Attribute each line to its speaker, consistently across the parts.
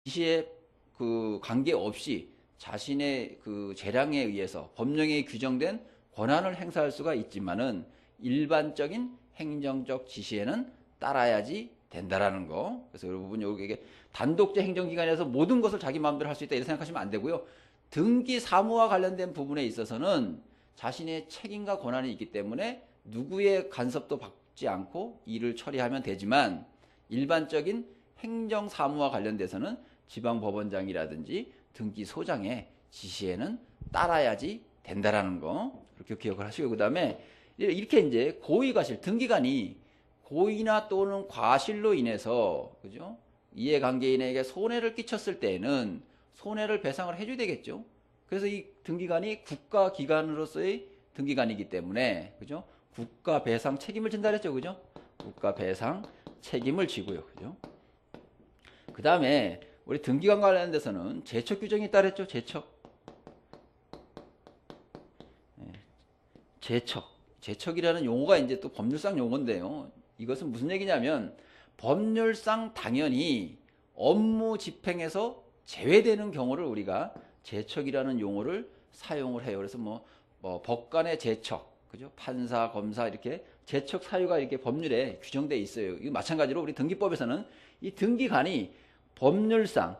Speaker 1: 지시에 그 관계없이 자신의 그 재량에 의해서 법령에 규정된 권한을 행사할 수가 있지만은 일반적인 행정적 지시에는 따라야지 된다라는 거. 그래서 이 부분 여기 단독제 행정기관에서 모든 것을 자기 마음대로 할 수 있다 이렇게 생각하시면 안 되고요. 등기 사무와 관련된 부분에 있어서는 자신의 책임과 권한이 있기 때문에 누구의 간섭도 받지 않고 일을 처리하면 되지만 일반적인 행정 사무와 관련돼서는 지방법원장이라든지 등기소장의 지시에는 따라야지 된다라는 거 그렇게 기억을 하시고 그 다음에 이렇게 이제 고의과실 등기관이 고의나 또는 과실로 인해서 그죠 이해관계인에게 손해를 끼쳤을 때에는 손해를 배상을 해줘야 되겠죠. 그래서 이 등기관이 국가기관으로서의 등기관이기 때문에 그죠 국가 배상 책임을 진다 그랬죠. 그죠 국가 배상 책임을 지고요. 그죠 그 다음에 우리 등기관 관련돼서는 제척 규정이 있다 그랬죠. 제척이라는 용어가 이제 또 법률상 용어인데요. 이것은 무슨 얘기냐면 법률상 당연히 업무 집행에서 제외되는 경우를 우리가 제척이라는 용어를 사용을 해요. 그래서 뭐 법관의 제척, 그죠? 판사, 검사 이렇게 제척 사유가 이렇게 법률에 규정되어 있어요. 이 마찬가지로 우리 등기법에서는 이 등기관이 법률상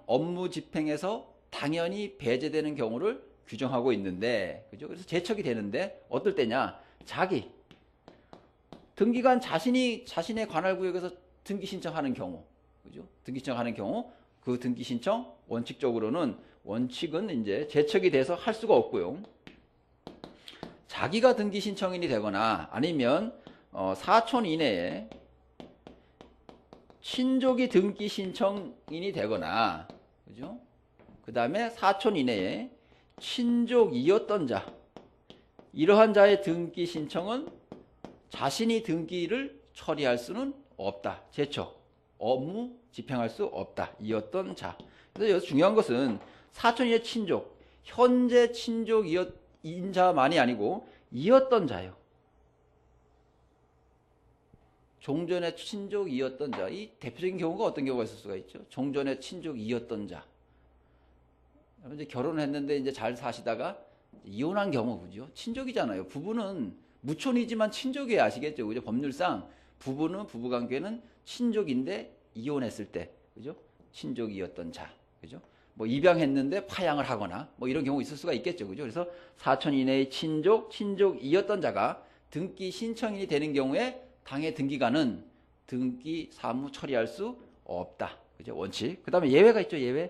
Speaker 1: 업무 집행에서 당연히 배제되는 경우를 규정하고 있는데, 그죠? 그래서 제척이 되는데 어떨 때냐? 등기관 자신이 자신의 관할 구역에서 등기 신청하는 경우, 그죠? 등기 신청하는 경우 그 등기 신청 원칙은 이제 제척이 돼서 할 수가 없고요. 자기가 등기 신청인이 되거나 아니면 사촌 이내에 친족이 등기 신청인이 되거나, 그죠? 그 다음에 사촌 이내에 친족이었던 자, 이러한 자의 등기 신청은 자신이 등기를 처리할 수는 없다. 제척, 업무 집행할 수 없다. 이었던 자. 그래서 여기서 중요한 것은 사촌 이내 친족, 현재 친족인 자만이 아니고 이었던 자예요. 종전의 친족이었던 자. 이 대표적인 경우가 어떤 경우가 있을 수가 있죠? 종전의 친족이었던 자. 이제 결혼했는데 이제 잘 사시다가 이혼한 경우, 그죠? 친족이잖아요. 부부는 무촌이지만 친족이에요. 아시겠죠? 그죠? 법률상 부부관계는 친족인데 이혼했을 때, 그죠? 친족이었던 자. 그죠? 뭐 입양했는데 파양을 하거나 뭐 이런 경우 있을 수가 있겠죠. 그죠? 그래서 사촌 이내의 친족이었던 자가 등기 신청인이 되는 경우에 당의 등기관은 등기 사무 처리할 수 없다. 그죠? 원칙. 그 다음에 예외가 있죠. 예외.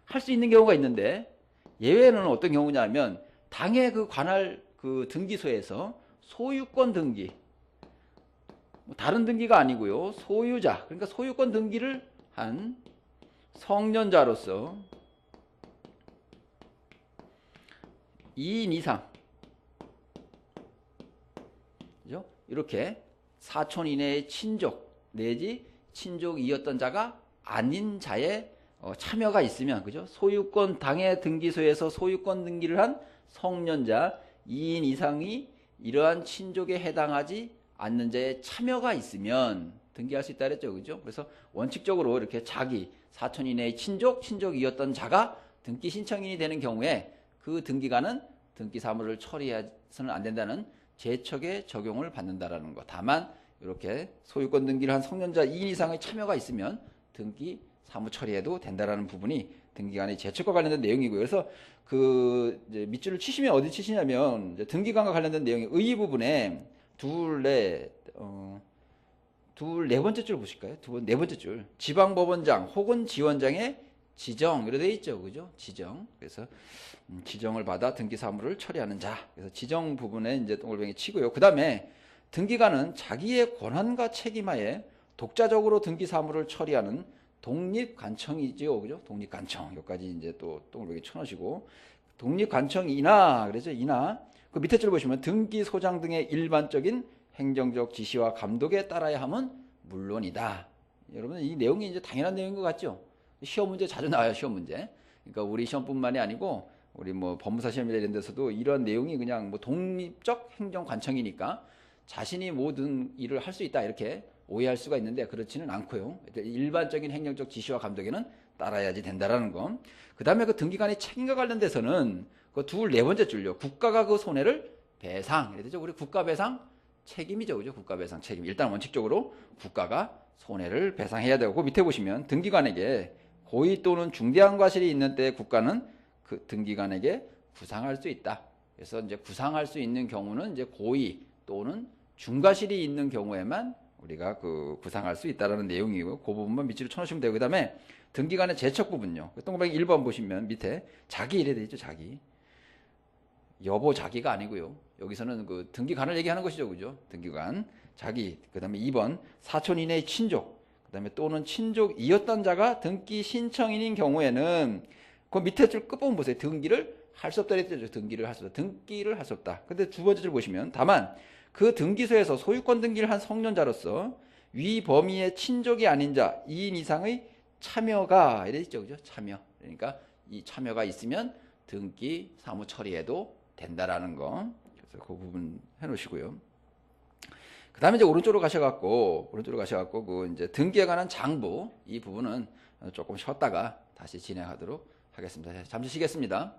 Speaker 1: 할 수 있는 경우가 있는데 예외는 어떤 경우냐면 당의 그 관할 그 등기소에서 소유권 등기, 다른 등기가 아니고요. 소유자, 그러니까 소유권 등기를 한 성년자로서 2인 이상, 그죠? 이렇게 사촌 이내의 친족 내지 친족이었던 자가 아닌 자의 참여가 있으면, 그죠? 소유권 당의 등기소에서 소유권 등기를 한 성년자 2인 이상이 이러한 친족에 해당하지 않는 자의 참여가 있으면 등기할 수 있다 그랬죠. 그죠? 그래서 원칙적으로 이렇게 자기 사촌 이내의 친족이었던 자가 등기 신청인이 되는 경우에 그 등기관은 등기 사무를 처리해서는 안 된다는 제척의 적용을 받는다라는 거. 다만 이렇게 소유권 등기를 한 성년자 2인 이상의 참여가 있으면 등기 사무 처리해도 된다라는 부분이 등기관의 제척과 관련된 내용이고요. 그래서 그 이제 밑줄을 치시면 어디 치시냐면 이제 등기관과 관련된 내용이 의 부분에 네 번째 줄 보실까요? 네 번째 줄. 지방법원장 혹은 지원장의 지정 이렇게 돼 있죠. 그죠? 지정. 그래서 지정을 받아 등기 사무를 처리하는 자. 그래서 지정 부분에 이제 동글뱅이 치고요. 그다음에 등기관은 자기의 권한과 책임하에 독자적으로 등기 사무를 처리하는 독립관청이죠. 그죠? 독립관청. 여기까지 이제 또 동글뱅이 쳐놓으시고. 독립관청이나, 그래서 이나, 그 밑에 줄 보시면 등기소장 등의 일반적인 행정적 지시와 감독에 따라야 함은 물론이다. 여러분, 이 내용이 이제 당연한 내용인 것 같죠? 시험 문제 자주 나와요, 시험 문제. 그러니까 우리 시험뿐만이 아니고, 우리 뭐 법무사 시험이나 이런 데서도 이런 내용이 그냥 뭐 독립적 행정관청이니까 자신이 모든 일을 할 수 있다. 이렇게 오해할 수가 있는데 그렇지는 않고요. 일반적인 행정적 지시와 감독에는 따라야지 된다라는 거. 그 다음에 그 등기관의 책임과 관련돼서는 그 네 번째 줄요. 국가가 그 손해를 배상. 이래 되죠. 우리 국가 배상 책임이죠. 그죠? 국가 배상 책임. 일단 원칙적으로 국가가 손해를 배상해야 되고, 그 밑에 보시면 등기관에게 고의 또는 중대한 과실이 있는 때 국가는 그 등기관에게 구상할 수 있다. 그래서 이제 구상할 수 있는 경우는 이제 고의 또는 중과실이 있는 경우에만 우리가 그 구상할 수 있다라는 내용이고, 그 부분만 밑줄을 쳐놓으시면 되고, 그 다음에 등기관의 제척 부분요. 동그라미 1번 보시면 밑에 자기 이래 되죠. 자기. 여보 자기가 아니고요. 여기서는 그 등기관을 얘기하는 것이죠. 그죠? 등기관. 자기. 그 다음에 2번 사촌 이내의 친족. 그 다음에 또는 친족이었던 자가 등기 신청인인 경우에는 그 밑에 줄 끝부분 보세요. 등기를 할 수 없다 그랬죠. 등기를 할 수 없다. 등기를 할 수 없다. 근데 두 번째 줄 보시면 다만 그 등기소에서 소유권 등기를 한 성년자로서 위 범위의 친족이 아닌 자 2인 이상의 참여가 이래 있죠. 그죠? 참여. 그러니까 이 참여가 있으면 등기 사무 처리해도 된다라는 거. 그래서 그 부분 해 놓으시고요. 그 다음에 이제 오른쪽으로 가셔갖고 그 이제 등기에 관한 장부 이 부분은 조금 쉬었다가 다시 진행하도록 하겠습니다. 잠시 쉬겠습니다.